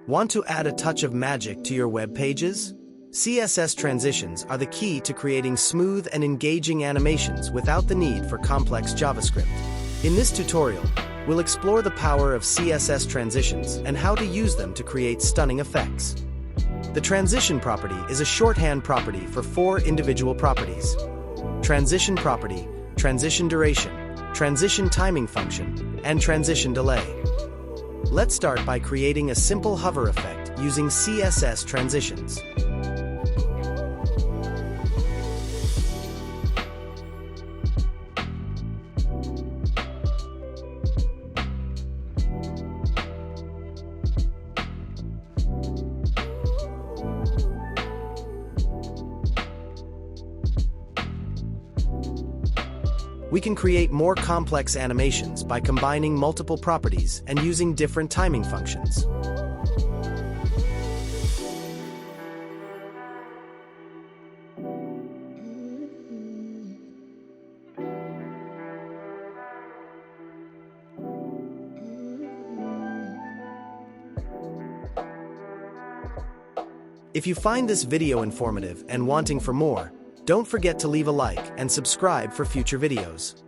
Want to add a touch of magic to your web pages? CSS transitions are the key to creating smooth and engaging animations without the need for complex JavaScript. In this tutorial, we'll explore the power of CSS transitions and how to use them to create stunning effects. The transition property is a shorthand property for 4 individual properties: transition property, transition duration, transition timing function, and transition delay. Let's start by creating a simple hover effect using CSS transitions. We can create more complex animations by combining multiple properties and using different timing functions. If you find this video informative and wanting for more, don't forget to leave a like and subscribe for future videos.